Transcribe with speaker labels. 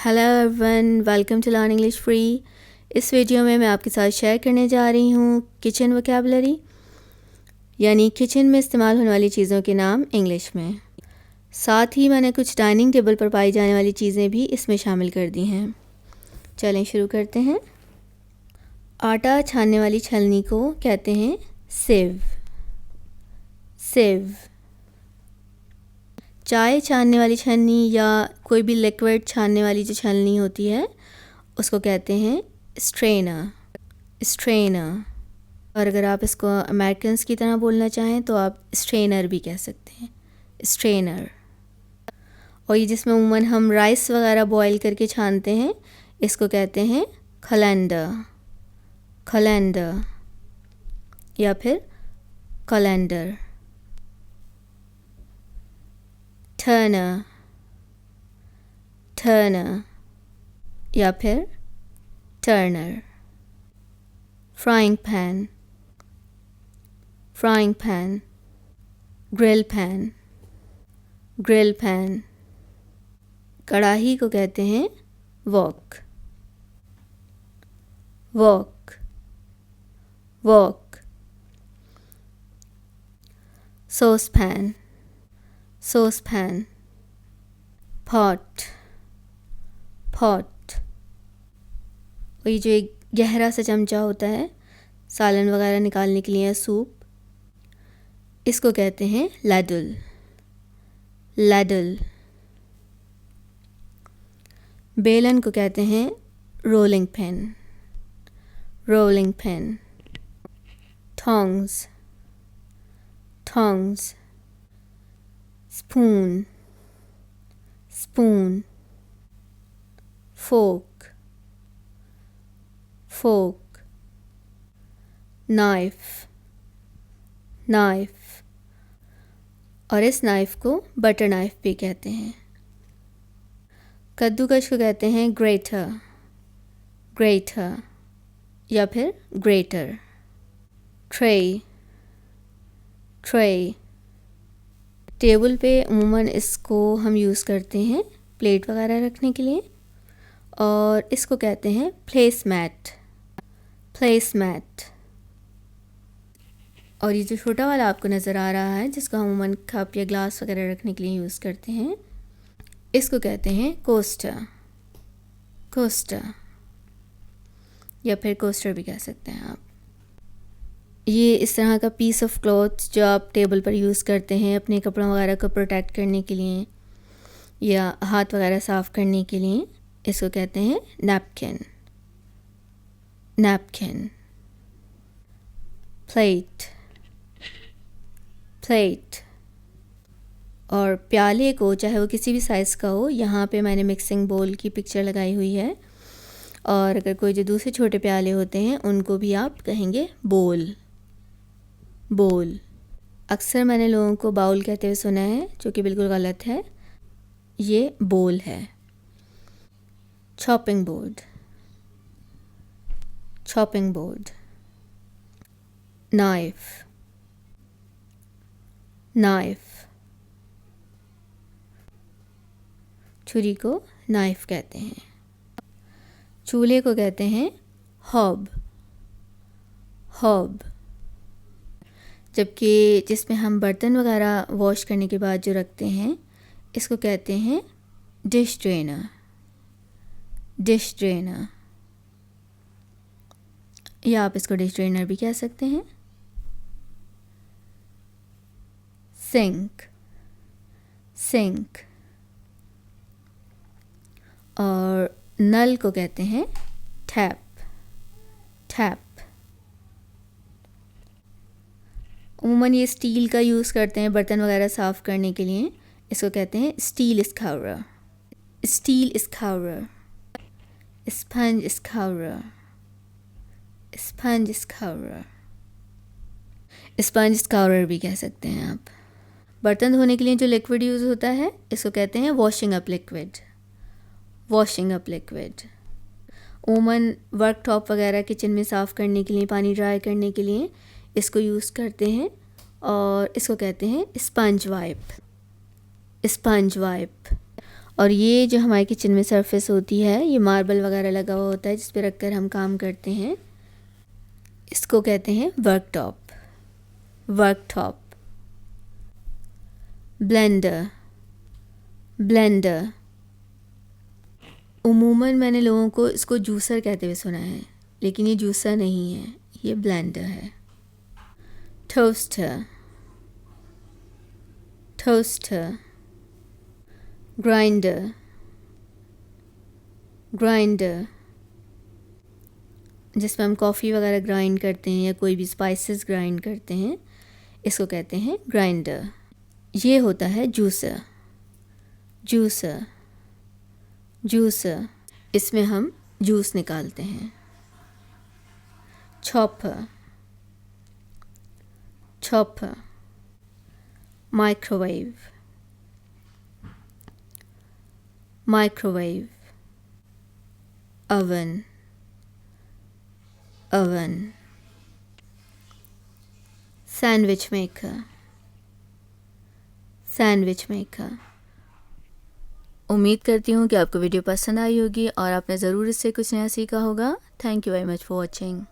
Speaker 1: Hello everyone, welcome to learn English free. इस video में मैं आपके साथ शेयर करने जा रही हूँ किचन वोकैबुलरी, यानी किचन में इस्तेमाल होने वाली चीज़ों के नाम इंग्लिश में। साथ ही मैंने कुछ डाइनिंग टेबल पर पाई जाने वाली चीज़ें भी इसमें शामिल कर दी हैं। चलें शुरू करते हैं। आटा छानने वाली छलनी को कहते हैं सिव। सिव। चाय छानने वाली छलनी या कोई भी लिक्विड छानने वाली जो छलनी होती है उसको कहते हैं स्ट्रेनर। स्ट्रेनर। और अगर आप इसको अमेरिकन्स की तरह बोलना चाहें तो आप स्ट्रेनर भी कह सकते हैं। स्ट्रेनर। और ये जिसमें उमूमन हम राइस वगैरह बॉईल करके छानते हैं इसको कहते हैं कलेंडर। कलेंडर या फिर कलेंडर। टर्नर। टर्नर या फिर Turner. Frying pan. Frying pan. Grill pan. Grill pan. कढ़ाई को कहते हैं walk. Walk. Walk. Sauce pan. Sauce pan. Pot. Pot. और ये जो एक गहरा सा चमचा होता है सालन वगैरह निकालने के लिए, सूप, इसको कहते हैं लैडल। लैडल। बेलन को कहते हैं rolling pin. Rolling pin. Tongs. Tongs. Spoon. Spoon. Fork. Fork. Knife. Knife. और इस नाइफ को बटर नाइफ भी कहते हैं। कद्दूकस को कहते हैं ग्रेटर। ग्रेटर या फिर ग्रेटर। ट्रे। ट्रे। टेबल पे अमूमन इसको हम यूज़ करते हैं प्लेट वगैरह रखने के लिए, और इसको कहते हैं प्लेस मैट। Place mat. और ये जो छोटा वाला आपको नज़र आ रहा है जिसको हम अमूमन कप या ग्लास वगैरह रखने के लिए यूज़ करते हैं, इसको कहते हैं कोस्टर। कोस्टर या फिर कोस्टर भी कह सकते हैं आप। ये इस तरह का पीस ऑफ क्लॉथ जो आप टेबल पर यूज़ करते हैं अपने कपड़ों वगैरह को प्रोटेक्ट करने के लिए या हाथ वगैरह साफ़ करने के लिए, इसको कहते हैं नैपकिन। नैपकिन। प्लेट। प्लेट। और प्याले को, चाहे वो किसी भी साइज़ का हो, यहाँ पे मैंने मिक्सिंग बोल की पिक्चर लगाई हुई है, और अगर कोई जो दूसरे छोटे प्याले होते हैं उनको भी आप कहेंगे बोल। बोल। अक्सर मैंने लोगों को बाउल कहते हुए सुना है, जो कि बिल्कुल गलत है। ये बोल है। Chopping board. Chopping board. Knife. Knife. छुरी को नाइफ कहते हैं। चूल्हे को कहते हैं हॉब। हॉब। जबकि जिसमें हम बर्तन वगैरह वॉश करने के बाद जो रखते हैं इसको कहते हैं डिश ड्रेनर। डिश ड्रेनर या आप इसको डिश ड्रेनर भी कह सकते हैं। सिंक। सिंक। और नल को कहते हैं टैप। टैप। अमूमन ये स्टील का यूज़ करते हैं बर्तन वगैरह साफ़ करने के लिए, इसको कहते हैं steel scourer. Steel scourer. Sponge scourer. Sponge scourer. Sponge scourer भी कह सकते हैं आप। बर्तन धोने के लिए जो लिक्विड यूज़ होता है इसको कहते हैं washing up liquid. Washing up liquid. अमूमन वर्क टॉप वगैरह किचन में साफ़ करने के लिए, पानी ड्राई करने के लिए इसको यूज़ करते हैं, और इसको कहते हैं स्पंज वाइप। Sponge wipe. और ये जो हमारे किचन में सरफेस होती है, ये मार्बल वगैरह लगा हुआ होता है जिस पे रखकर हम काम करते हैं, इसको कहते हैं वर्कटॉप, वर्कटॉप। Blender, blender. उमूमन मैंने लोगों को इसको जूसर कहते हुए सुना है, लेकिन ये जूसर नहीं है, ये ब्लेंडर है। Toaster, toaster. ग्राइंडर, ग्राइंडर, जिसमें हम कॉफ़ी वगैरह ग्राइंड करते हैं या कोई भी स्पाइसेस ग्राइंड करते हैं, इसको कहते हैं ग्राइंडर। ये होता है जूसर, जूसर, जूसर। इसमें हम जूस निकालते हैं। Chopper, chopper. Microwave, microwave. Oven, oven. Sandwich maker, sandwich maker. उम्मीद करती हूँ कि आपको वीडियो पसंद आई होगी और आपने ज़रूर इससे कुछ नया सीखा होगा। Thank you very much for watching.